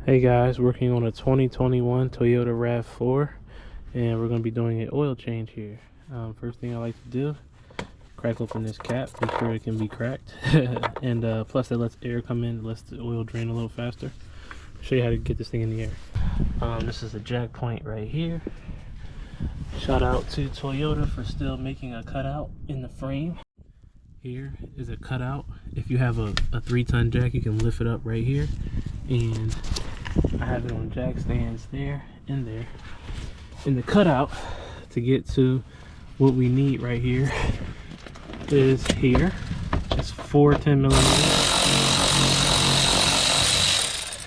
Hey guys, working on a 2021 Toyota RAV4 and we're going to be doing an oil change here. First thing I like to do, crack open this cap, make sure it can be cracked and plus that lets air come in, lets the oil drain a little faster. Show you how to get this thing in the air. This is the jack point right here. Shout out to Toyota for still making a cutout in the frame. Here is a cutout. If you have a 3-ton jack, you can lift it up right here, and I have it on jack stands there and there. In the cutout, to get to what we need right here is here. It's 4 10 millimeters,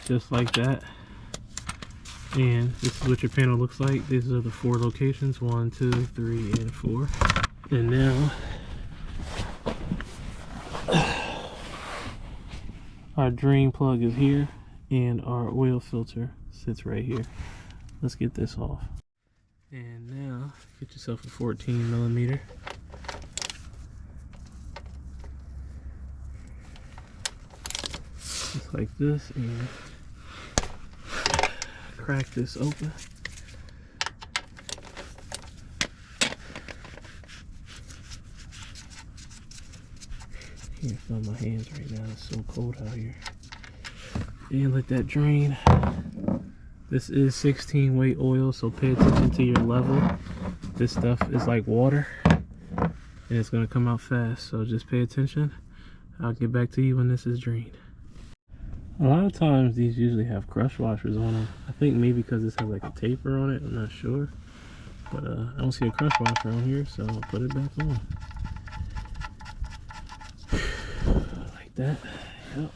just like that. And this is what your panel looks like. These are the 4 locations, 1, 2, 3, and 4. And now our drain plug is here and our oil filter sits right here. Let's get this off. And now get yourself a 14 millimeter. Just like this, and crack this open. Can't feel my hands right now, it's so cold out here. And let that drain. This is 16 weight oil, so pay attention to your level. This stuff is like water and it's gonna come out fast, so just pay attention. I'll get back to you when this is drained. A lot of times these usually have crush washers on them. I think maybe because this has like a taper on it, I'm not sure. But I don't see a crush washer on here, so I'll put it back on. Like that. Yep.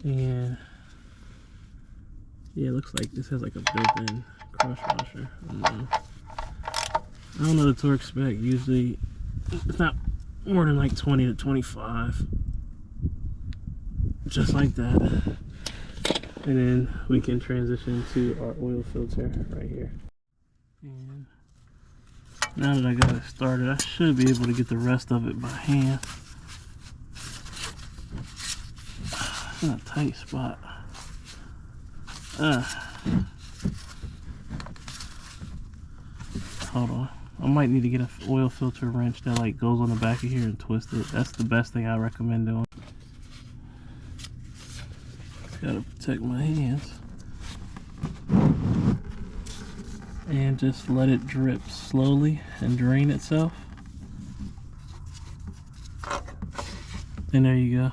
And yeah, it looks like this has like a built-in crush washer. I don't know the torque spec. Usually it's not more than like 20 to 25. Just like that. And then we can transition to our oil filter right here. And now that I got it started, I should be able to get the rest of it by hand. It's in a tight spot. Hold on. I might need to get an oil filter wrench that like goes on the back of here and twist it. That's the best thing I recommend doing. Gotta protect my hands. And just let it drip slowly and drain itself. And there you go.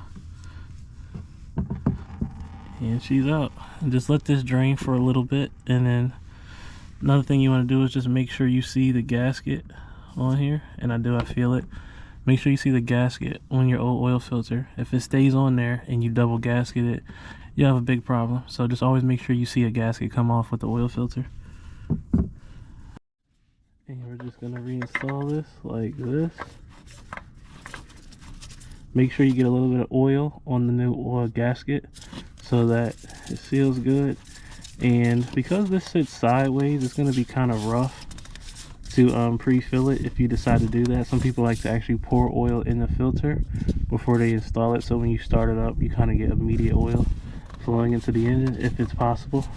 And she's out. And just let this drain for a little bit, and then another thing you want to do is just make sure you see the gasket on here, and I feel it. Make sure you see the gasket on your old oil filter. If it stays on there and you double gasket it, you have a big problem. So just always make sure you see a gasket come off with the oil filter. And we're just gonna reinstall this like this. Make sure you get a little bit of oil on the new oil gasket so that it seals good. And because this sits sideways, it's going to be kind of rough to pre-fill it if you decide to do that. Some people like to actually pour oil in the filter before they install it, so when you start it up you kind of get immediate oil flowing into the engine if it's possible.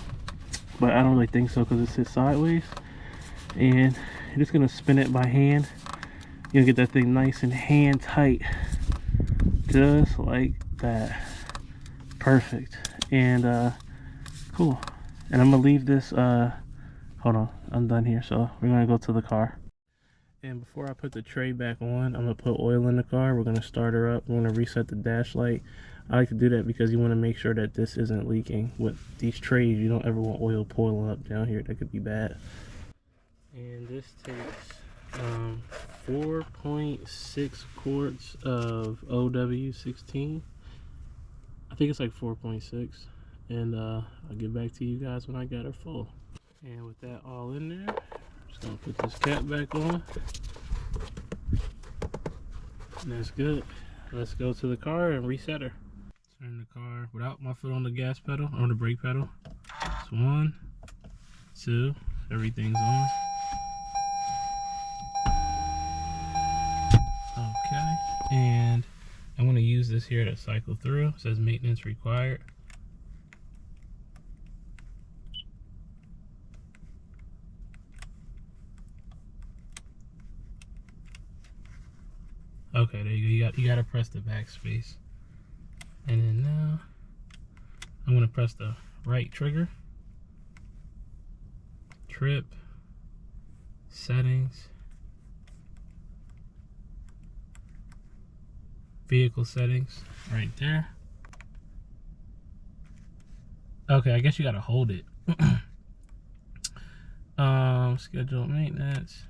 But I don't really think so because it sits sideways. And you're just going to spin it by hand. You're going to get that thing nice and hand tight, just like that. Perfect. And cool. And I'm gonna leave this hold on, I'm done here, so we're gonna go to the car. And before I put the tray back on, I'm gonna put oil in the car. We're gonna start her up. We're gonna reset the dash light. I like to do that because you want to make sure that this isn't leaking. With these trays, you don't ever want oil pooling up down here. That could be bad. And this takes 4.6 quarts of OW16. I think it's like 4.6, and I'll get back to you guys when I got her full. And with that all in there, I'm just gonna put this cap back on. And that's good. Let's go to the car and reset her. Turn the car without my foot on the gas pedal or the brake pedal. It's 1, 2, everything's on. Okay, and I'm going to use this here to cycle through. It says maintenance required. Okay, there you go. You gotta press the backspace. And then now I'm gonna press the right trigger. Trip. Settings. Vehicle settings. Right there. Okay, I guess you gotta hold it. Schedule maintenance.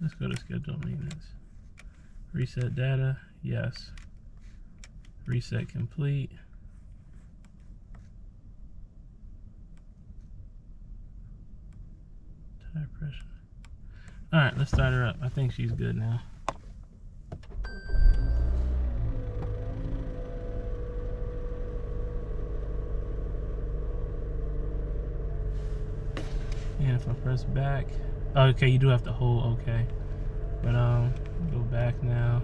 Let's go to schedule maintenance. Reset data, yes. Reset complete. Tire pressure. Alright, let's start her up. I think she's good now. And if I press back, okay, you do have to hold, okay. But go back now.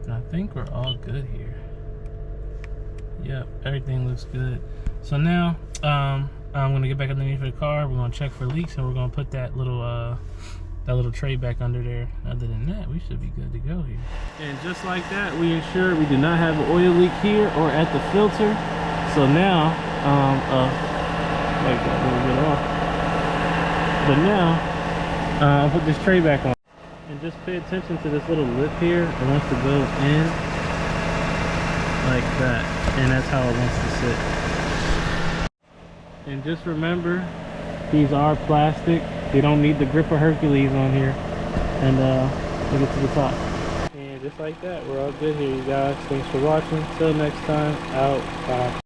And I think we're all good here. Yep, everything looks good. So now I'm gonna get back underneath the car. We're gonna check for leaks, and we're gonna put that little tray back under there. Other than that, we should be good to go here. And just like that, we ensured we do not have an oil leak here or at the filter. So now, like that little bit off. But now, I'll put this tray back on. And just pay attention to this little lip here. It wants to go in like that. And that's how it wants to sit. And just remember, these are plastic. They don't need the grip of Hercules on here. And we'll get to the top. And just like that, we're all good here, you guys. Thanks for watching. Till next time, out. Bye.